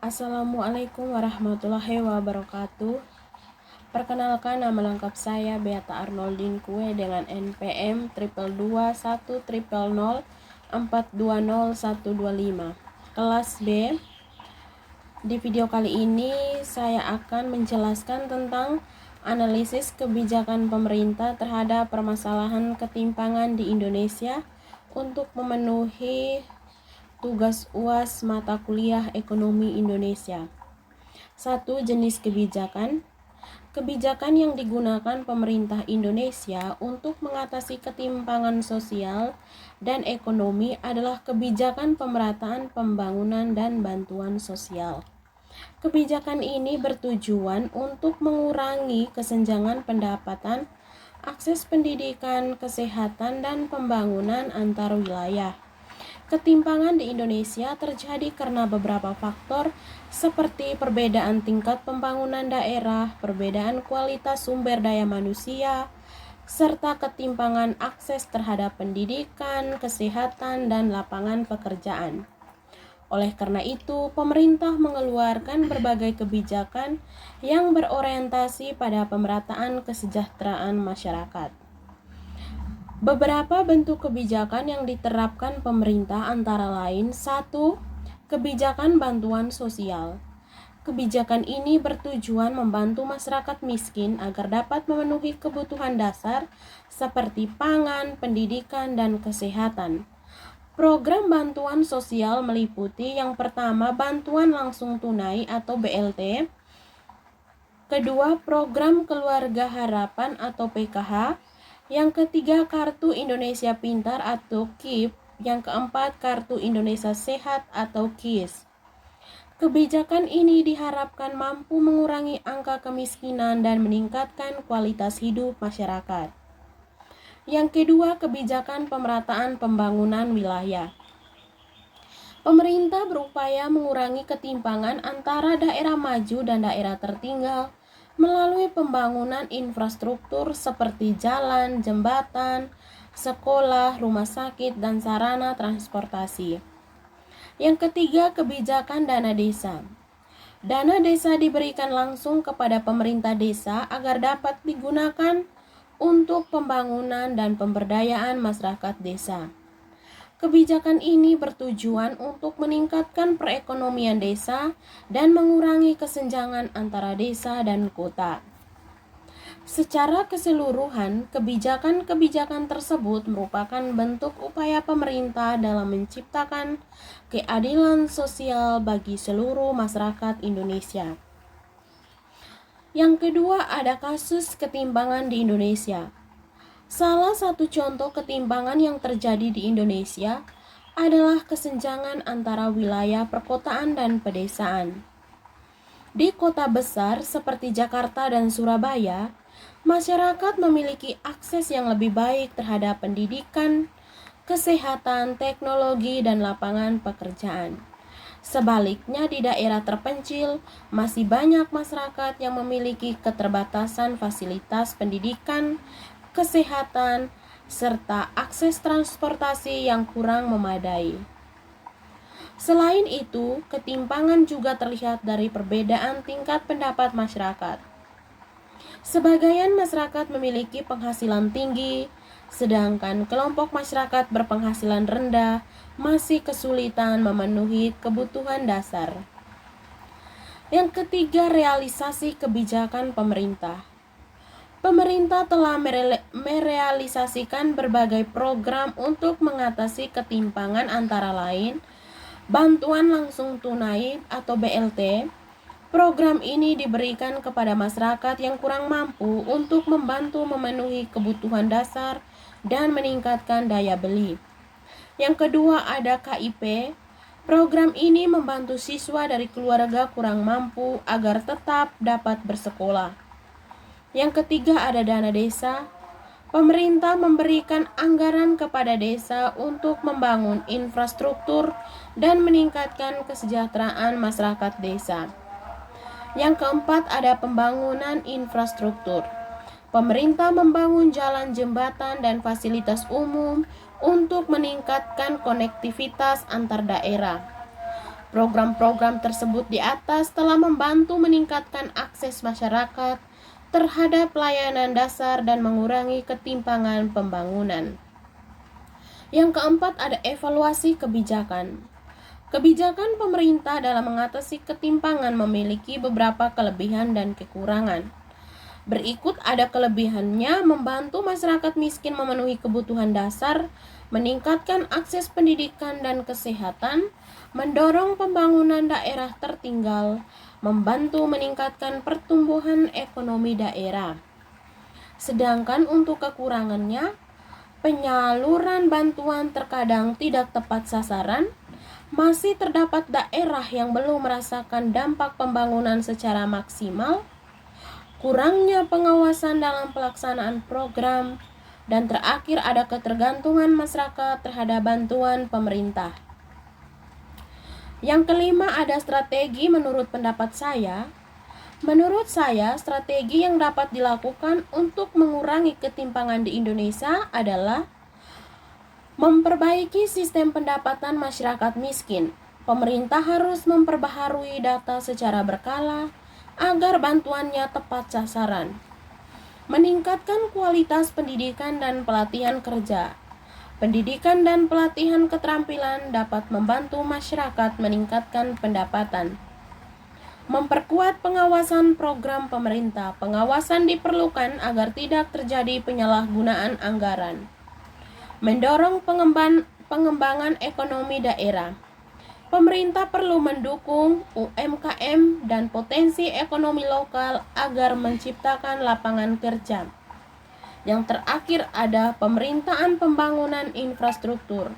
Assalamualaikum warahmatullahi wabarakatuh. Perkenalkan, nama lengkap saya Beata Arnoldin Kue dengan NPM 2221004200125 kelas B. Di video kali ini saya akan menjelaskan tentang analisis kebijakan pemerintah terhadap permasalahan ketimpangan di Indonesia untuk memenuhi tugas UAS mata kuliah Ekonomi Indonesia. 1. Jenis kebijakan. Kebijakan yang digunakan pemerintah Indonesia untuk mengatasi ketimpangan sosial dan ekonomi adalah kebijakan pemerataan pembangunan dan bantuan sosial. Kebijakan ini bertujuan untuk mengurangi kesenjangan pendapatan, akses pendidikan, kesehatan, dan pembangunan antar wilayah. Ketimpangan di Indonesia terjadi karena beberapa faktor seperti perbedaan tingkat pembangunan daerah, perbedaan kualitas sumber daya manusia, serta ketimpangan akses terhadap pendidikan, kesehatan, dan lapangan pekerjaan. Oleh karena itu, pemerintah mengeluarkan berbagai kebijakan yang berorientasi pada pemerataan kesejahteraan masyarakat. Beberapa bentuk kebijakan yang diterapkan pemerintah antara lain: 1. Kebijakan bantuan sosial. Kebijakan ini bertujuan membantu masyarakat miskin agar dapat memenuhi kebutuhan dasar seperti pangan, pendidikan, dan kesehatan. Program bantuan sosial meliputi yang pertama, bantuan langsung tunai atau BLT. Kedua, program Keluarga Harapan atau PKH. Yang ketiga, Kartu Indonesia Pintar atau KIP. Yang keempat, Kartu Indonesia Sehat atau KIS. Kebijakan ini diharapkan mampu mengurangi angka kemiskinan dan meningkatkan kualitas hidup masyarakat. Yang kedua, kebijakan pemerataan pembangunan wilayah. Pemerintah berupaya mengurangi ketimpangan antara daerah maju dan daerah tertinggal melalui pembangunan infrastruktur seperti jalan, jembatan, sekolah, rumah sakit, dan sarana transportasi. Yang ketiga, kebijakan dana desa. Dana desa diberikan langsung kepada pemerintah desa agar dapat digunakan untuk pembangunan dan pemberdayaan masyarakat desa. Kebijakan ini bertujuan untuk meningkatkan perekonomian desa dan mengurangi kesenjangan antara desa dan kota. Secara keseluruhan, kebijakan-kebijakan tersebut merupakan bentuk upaya pemerintah dalam menciptakan keadilan sosial bagi seluruh masyarakat Indonesia. Yang kedua, ada kasus ketimpangan di Indonesia. Salah satu contoh ketimpangan yang terjadi di Indonesia adalah kesenjangan antara wilayah perkotaan dan pedesaan. Di kota besar seperti Jakarta dan Surabaya, masyarakat memiliki akses yang lebih baik terhadap pendidikan, kesehatan, teknologi, dan lapangan pekerjaan. Sebaliknya, di daerah terpencil, masih banyak masyarakat yang memiliki keterbatasan fasilitas pendidikan, kesehatan, serta akses transportasi yang kurang memadai. Selain itu, ketimpangan juga terlihat dari perbedaan tingkat pendapat masyarakat. Sebagian masyarakat memiliki penghasilan tinggi, sedangkan kelompok masyarakat berpenghasilan rendah masih kesulitan memenuhi kebutuhan dasar. Yang ketiga, realisasi kebijakan pemerintah. Pemerintah telah merealisasikan berbagai program untuk mengatasi ketimpangan antara lain bantuan langsung tunai atau BLT. Program ini diberikan kepada masyarakat yang kurang mampu untuk membantu memenuhi kebutuhan dasar dan meningkatkan daya beli. Yang kedua, ada KIP. Program ini membantu siswa dari keluarga kurang mampu agar tetap dapat bersekolah. Yang ketiga, ada dana desa. Pemerintah memberikan anggaran kepada desa untuk membangun infrastruktur dan meningkatkan kesejahteraan masyarakat desa. Yang keempat, ada pembangunan infrastruktur. Pemerintah membangun jalan, jembatan, dan fasilitas umum untuk meningkatkan konektivitas antar daerah. Program-program tersebut di atas telah membantu meningkatkan akses masyarakat terhadap pelayanan dasar dan mengurangi ketimpangan pembangunan. Yang keempat, ada evaluasi kebijakan. Kebijakan pemerintah dalam mengatasi ketimpangan memiliki beberapa kelebihan dan kekurangan. Berikut ada kelebihannya: membantu masyarakat miskin memenuhi kebutuhan dasar, meningkatkan akses pendidikan dan kesehatan, mendorong pembangunan daerah tertinggal, membantu meningkatkan pertumbuhan ekonomi daerah. Sedangkan untuk kekurangannya, penyaluran bantuan terkadang tidak tepat sasaran, masih terdapat daerah yang belum merasakan dampak pembangunan secara maksimal, kurangnya pengawasan dalam pelaksanaan program, dan terakhir ada ketergantungan masyarakat terhadap bantuan pemerintah. Yang kelima, ada strategi. Menurut saya, strategi yang dapat dilakukan untuk mengurangi ketimpangan di Indonesia adalah memperbaiki sistem pendapatan masyarakat miskin. Pemerintah harus memperbaharui data secara berkala agar bantuannya tepat sasaran. Meningkatkan kualitas pendidikan dan pelatihan kerja. Pendidikan dan pelatihan keterampilan dapat membantu masyarakat meningkatkan pendapatan. Memperkuat pengawasan program pemerintah. Pengawasan diperlukan agar tidak terjadi penyalahgunaan anggaran. Mendorong pengembangan ekonomi daerah. Pemerintah perlu mendukung UMKM dan potensi ekonomi lokal agar menciptakan lapangan kerja. Yang terakhir ada pemerintahan pembangunan infrastruktur.